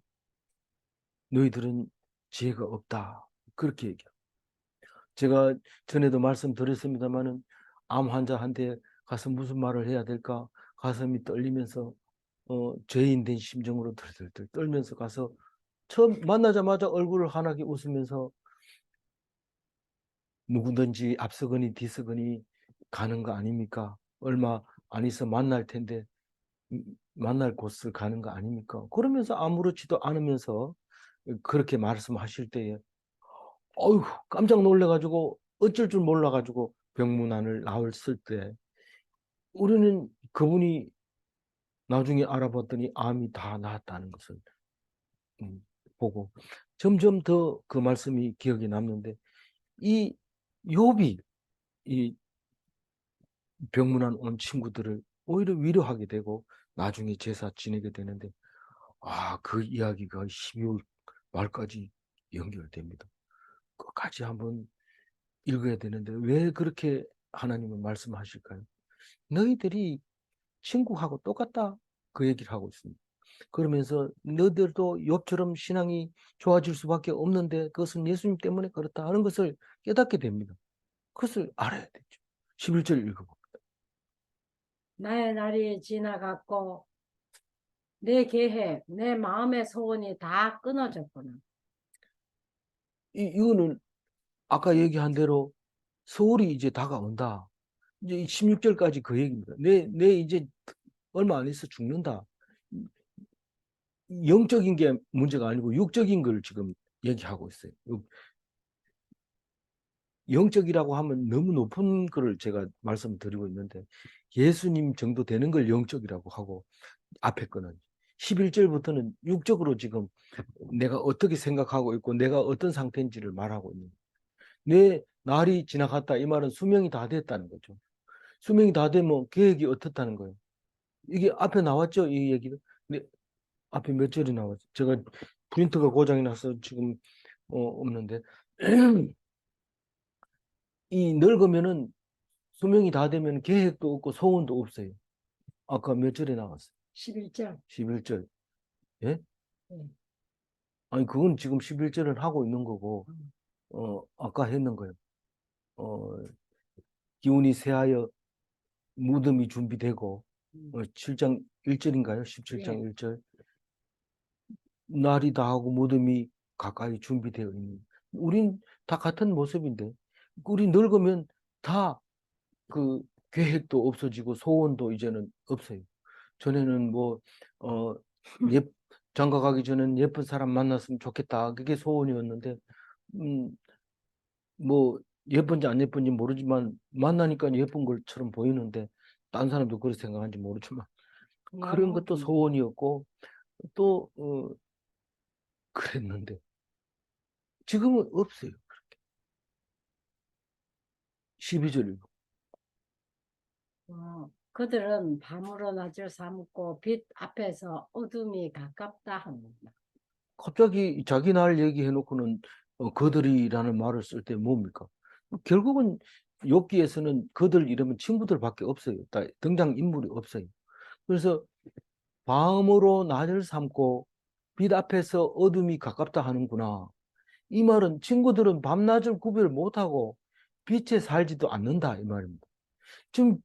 너희들은 지혜가 없다. 그렇게 얘기해요. 제가 전에도 말씀드렸습니다마는 암 환자한테 가서 무슨 말을 해야 될까? 가슴이 떨리면서 죄인 된 심정으로 들들들 떨면서 가서 처음 만나자마자 얼굴을 환하게 웃으면서 누구든지 앞서거니 뒤서거니 가는 거 아닙니까? 얼마 안 있어 만날 텐데 만날 곳을 가는 거 아닙니까? 그러면서 아무렇지도 않으면서 그렇게 말씀하실 때에 어휴 깜짝 놀래가지고 어쩔 줄 몰라가지고 병문안을 나왔을 때 우리는 그분이 나중에 알아봤더니 암이 다 나았다는 것을 보고 점점 더 그 말씀이 기억에 남는데 이 욥이 이 병문안 온 친구들을 오히려 위로하게 되고 나중에 제사 지내게 되는데 그 이야기가 12월 말까지 연결됩니다. 끝까지 한번 읽어야 되는데 왜 그렇게 하나님은 말씀하실까요? 너희들이 친구하고 똑같다 그 얘기를 하고 있습니다. 그러면서 너희들도 욥처럼 신앙이 좋아질 수밖에 없는데 그것은 예수님 때문에 그렇다 하는 것을 깨닫게 됩니다. 그것을 알아야 되죠. 11절 읽어봅니다. 나의 날이 지나갔고 내 계획, 내 마음의 소원이 다 끊어졌구나. 이거는 아까 얘기한 대로 서울이 이제 다가온다. 이제 16절까지 그 얘기입니다. 내 이제 얼마 안 있어 죽는다. 영적인 게 문제가 아니고 육적인 걸 지금 얘기하고 있어요. 영적이라고 하면 너무 높은 거를 제가 말씀드리고 있는데 예수님 정도 되는 걸 영적이라고 하고 앞에 거는 11절부터는 육적으로 지금 내가 어떻게 생각하고 있고 내가 어떤 상태인지를 말하고 있는 내 날이 지나갔다 이 말은 수명이 다 됐다는 거죠. 수명이 다 되면 계획이 어떻다는 거예요. 이게 앞에 나왔죠, 이 얘기는. 근데 앞에 몇 절이 나왔죠. 제가 프린터가 고장이 나서 지금 없는데 이 늙으면은 수명이 다 되면 계획도 없고 소원도 없어요. 아까 몇 절에 나왔어요? 11절. 11절. 예? 네. 아니 그건 지금 11절을 하고 있는 거고 음, 아까 했는 거예요. 어, 기운이 쇠하여 무덤이 준비되고 음. 7장 1절인가요? 17장 예. 1절. 날이 다하고 무덤이 가까이 준비되어 있는. 우린 다 같은 모습인데 우리 늙으면 다 그 계획도 없어지고 소원도 이제는 없어요. 전에는 뭐 어, 예, 장가 가기 전엔 예쁜 사람 만났으면 좋겠다. 그게 소원이었는데 음, 뭐 예쁜지 안 예쁜지 모르지만 만나니까 예쁜 것처럼 보이는데 딴 사람도 그렇게 생각하는지 모르지만 그런 너무 것도 웃긴다. 소원이었고 또 그랬는데 지금은 없어요. 12절. 그들은 밤으로 낮을 삼고 빛 앞에서 어둠이 가깝다 합니다. 갑자기 자기 날 얘기해놓고는 그들이라는 말을 쓸 때 뭡니까? 결국은 욥기에서는 그들 이러면 친구들밖에 없어요. 다 등장 인물이 없어요. 그래서 밤으로 낮을 삼고 빛 앞에서 어둠이 가깝다 하는구나. 이 말은 친구들은 밤낮을 구별 못하고 빛에 살지도 않는다 이 말입니다. 지금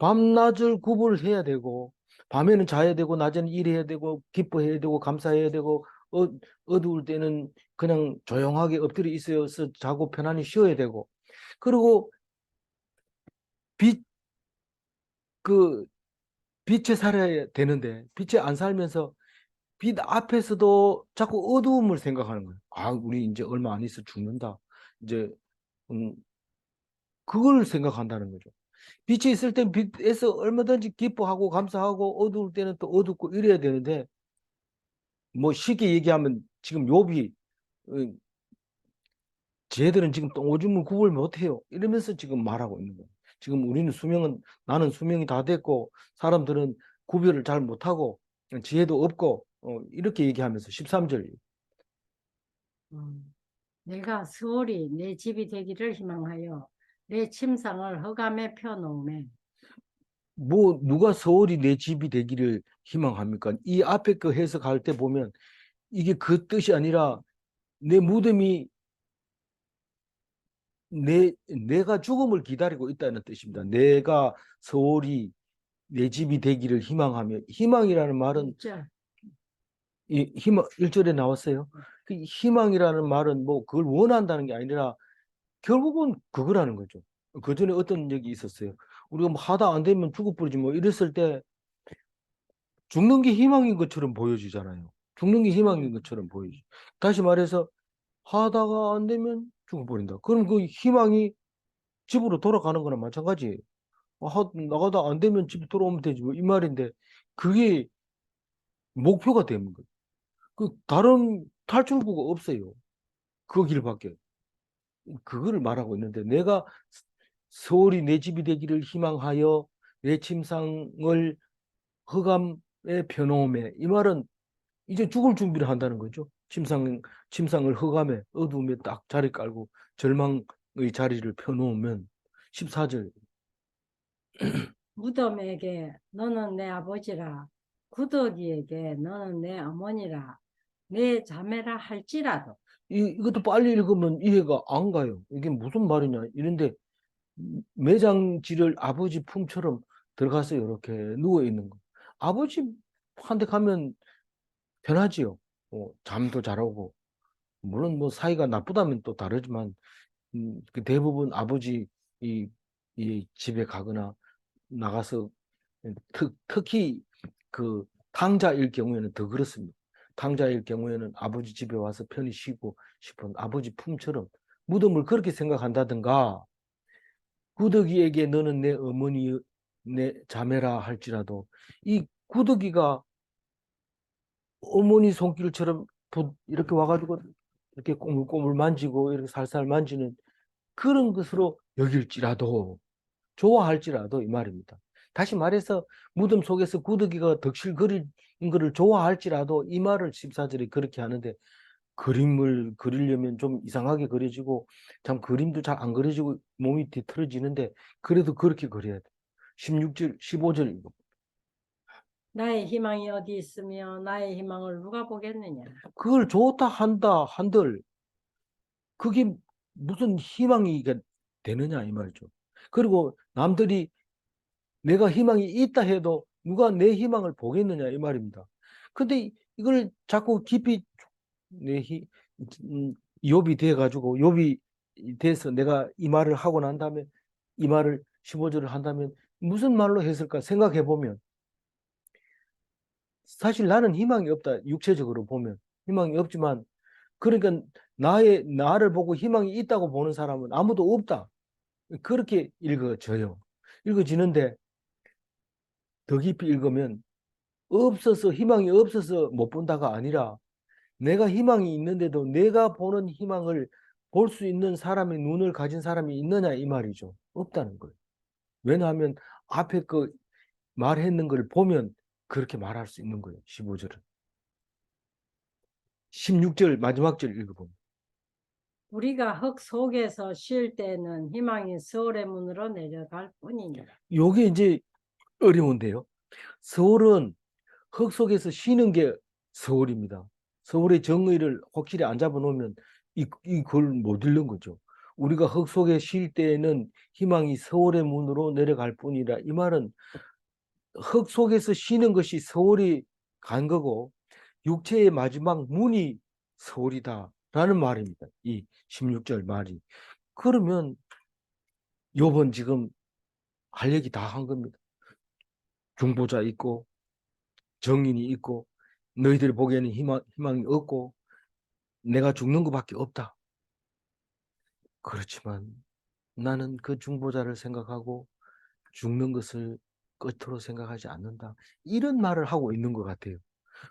밤낮을 구분해야 되고 밤에는 자야 되고 낮에는 일해야 되고 기뻐해야 되고 감사해야 되고 어두울 때는 그냥 조용하게 엎드려 있어서 자고 편안히 쉬어야 되고 그리고 빛 그 빛에 살아야 되는데 빛에 안 살면서 빛 앞에서도 자꾸 어두움을 생각하는 거예요. 아, 우리 이제 얼마 안 있어 죽는다. 이제 음, 그걸 생각한다는 거죠. 빛이 있을 땐 빛에서 얼마든지 기뻐하고 감사하고 어두울 때는 또 어둡고 이래야 되는데 뭐 쉽게 얘기하면 지금 욥이 어, 쟤들은 지금 또 오줌을 구걸 못해요. 이러면서 지금 말하고 있는 거예요. 지금 우리는 나는 수명이 다 됐고 사람들은 구별을 잘 못하고 지혜도 없고 이렇게 얘기하면서 13절 음, 내가 수월이 내 집이 되기를 희망하여 내 침상을 흑암에 펴놓음에. 뭐 누가 서울이 내 집이 되기를 희망합니까? 이 앞에 그 해석할 때 보면 이게 그 뜻이 아니라 내 무덤이 내가 죽음을 기다리고 있다는 뜻입니다. 내가 서울이 내 집이 되기를 희망하며 희망이라는 말은 1절. 이 희망 1절에 나왔어요. 그 희망이라는 말은 뭐 그걸 원한다는 게 아니라 결국은 그거라는 거죠. 그 전에 어떤 얘기 있었어요. 우리가 뭐 하다 안 되면 죽어버리지 뭐 이랬을 때 죽는 게 희망인 것처럼 보여지잖아요. 죽는 게 희망인 것처럼 보이지. 다시 말해서 하다가 안 되면 죽어버린다. 그럼 그 희망이 집으로 돌아가는 거나 마찬가지예요. 나가다 안 되면 집에 돌아오면 되지 뭐 이 말인데 그게 목표가 되는 거예요. 그 다른 탈출구가 없어요. 그 길밖에. 그거를 말하고 있는데 내가 서울이 내 집이 되기를 희망하여 내 침상을 흑암에 펴놓음에 이 말은 이제 죽을 준비를 한다는 거죠. 침상을 흑암에 어두움에 딱 자리 깔고 절망의 자리를 펴놓으면 14절 무덤에게 너는 내 아버지라, 구더기에게 너는 내 어머니라, 내 자매라 할지라도. 이것도 빨리 읽으면 이해가 안 가요. 이게 무슨 말이냐 이런데 매장지를 아버지 품처럼 들어가서 이렇게 누워 있는 거. 아버지한테 가면 편하지요. 잠도 잘 오고 물론 뭐 사이가 나쁘다면 또 다르지만 그 대부분 아버지 이, 이 집에 가거나 나가서 특히 그 탕자일 경우에는 더 그렇습니다. 탕자일 경우에는 아버지 집에 와서 편히 쉬고 싶은 아버지 품처럼 무덤을 그렇게 생각한다든가 구더기에게 너는 내 어머니 내 자매라 할지라도 이 구더기가 어머니 손길처럼 이렇게 와가지고 이렇게 꼬물꼬물 만지고 이렇게 살살 만지는 그런 것으로 여길지라도 좋아할지라도 이 말입니다. 다시 말해서 무덤 속에서 구더기가 덕실거리는 것을 좋아할지라도 이 말을 14절에 그렇게 하는데 그림을 그리려면 좀 이상하게 그려지고 참 그림도 잘 안 그려지고 몸이 뒤틀어지는데 그래도 그렇게 그려야 돼. 16절, 15절 읽어. 나의 희망이 어디 있으며 나의 희망을 누가 보겠느냐. 그걸 좋다 한다 한들 그게 무슨 희망이 되느냐 이 말이죠. 그리고 남들이 내가 희망이 있다 해도 누가 내 희망을 보겠느냐 이 말입니다. 근데 이걸 자꾸 깊이 내 욥이 돼 가지고 욥이 돼서 내가 이 말을 하고 난 다음에 이 말을 15절을 한다면 무슨 말로 했을까 생각해 보면 사실 나는 희망이 없다. 육체적으로 보면 희망이 없지만 그러니까 나를 보고 희망이 있다고 보는 사람은 아무도 없다. 그렇게 읽어져요. 읽어지는데 더 깊이 읽으면 없어서 희망이 없어서 못 본다가 아니라 내가 희망이 있는데도 내가 보는 희망을 볼 수 있는 사람의 눈을 가진 사람이 있느냐 이 말이죠. 없다는 거예요. 왜냐하면 앞에 그 말했는 걸 보면 그렇게 말할 수 있는 거예요. 15절은. 16절 마지막 절 읽어보면 우리가 흙 속에서 쉴 때는 희망이 서울의 문으로 내려갈 뿐이니라. 요게 이제 어려운데요. 서울은 흙 속에서 쉬는 게 서울입니다. 서울의 정의를 확실히 안 잡아놓으면 이걸 못 읽는 거죠. 우리가 흙 속에 쉴 때에는 희망이 서울의 문으로 내려갈 뿐이라 이 말은 흙 속에서 쉬는 것이 서울이 간 거고 육체의 마지막 문이 서울이다라는 말입니다. 이 16절 말이. 그러면 요번 지금 할 얘기 다 한 겁니다. 중보자 있고 정인이 있고 너희들 보기에는 희망이 없고 내가 죽는 것밖에 없다. 그렇지만 나는 그 중보자를 생각하고 죽는 것을 끝으로 생각하지 않는다. 이런 말을 하고 있는 것 같아요.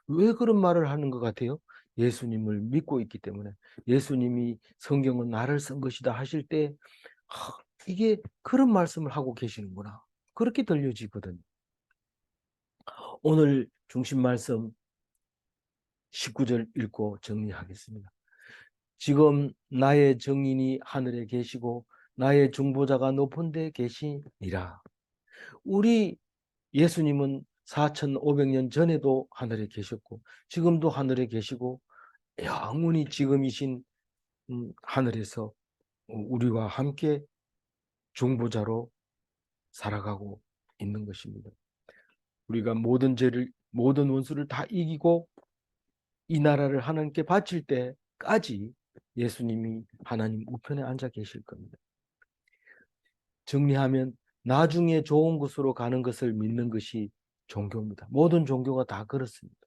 왜 그런 말을 하는 것 같아요? 예수님을 믿고 있기 때문에 예수님이 성경은 나를 쓴 것이다 하실 때 이게 그런 말씀을 하고 계시는구나. 그렇게 들려지거든요. 오늘 중심 말씀 19절 읽고 정리하겠습니다. 지금 나의 정인이 하늘에 계시고 나의 중보자가 높은 데 계시니라. 우리 예수님은 4,500년 전에도 하늘에 계셨고 지금도 하늘에 계시고 영원히 지금이신 하늘에서 우리와 함께 중보자로 살아가고 있는 것입니다. 우리가 모든 원수를 다 이기고 이 나라를 하나님께 바칠 때까지 예수님이 하나님 우편에 앉아 계실 겁니다. 정리하면 나중에 좋은 곳으로 가는 것을 믿는 것이 종교입니다. 모든 종교가 다 그렇습니다.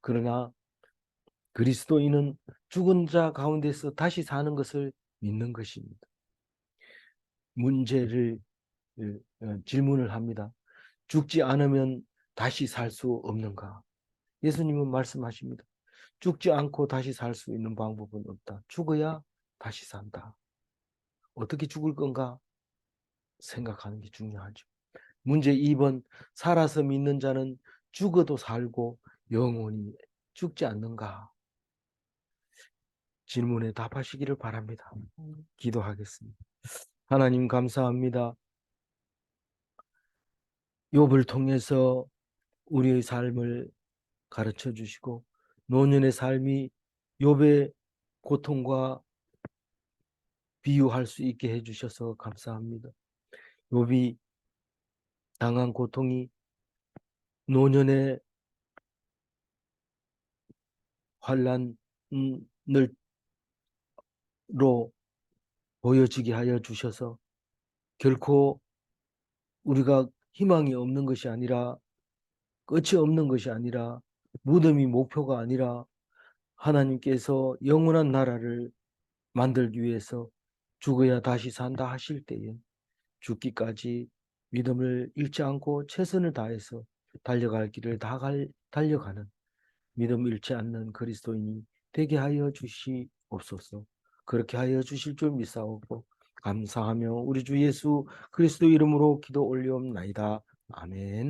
그러나 그리스도인은 죽은 자 가운데서 다시 사는 것을 믿는 것입니다. 문제를 질문을 합니다. 죽지 않으면 다시 살 수 없는가? 예수님은 말씀하십니다. 죽지 않고 다시 살 수 있는 방법은 없다. 죽어야 다시 산다. 어떻게 죽을 건가 생각하는 게 중요하죠. 문제 2번, 살아서 믿는 자는 죽어도 살고 영원히 죽지 않는가? 질문에 답하시기를 바랍니다. 기도하겠습니다. 하나님 감사합니다. 욥을 통해서 우리의 삶을 가르쳐 주시고 노년의 삶이 욥의 고통과 비유할 수 있게 해주셔서 감사합니다. 욥이 당한 고통이 노년의 환난으로 보여지게 하여 주셔서 결코 우리가 희망이 없는 것이 아니라 끝이 없는 것이 아니라 무덤이 목표가 아니라 하나님께서 영원한 나라를 만들기 위해서 죽어야 다시 산다 하실 때에 죽기까지 믿음을 잃지 않고 최선을 다해서 달려갈 길을 달려가는 믿음 잃지 않는 그리스도인이 되게 하여 주시옵소서. 그렇게 하여 주실 줄 믿사오고 감사하며 우리 주 예수 그리스도 이름으로 기도 올리옵나이다. 아멘.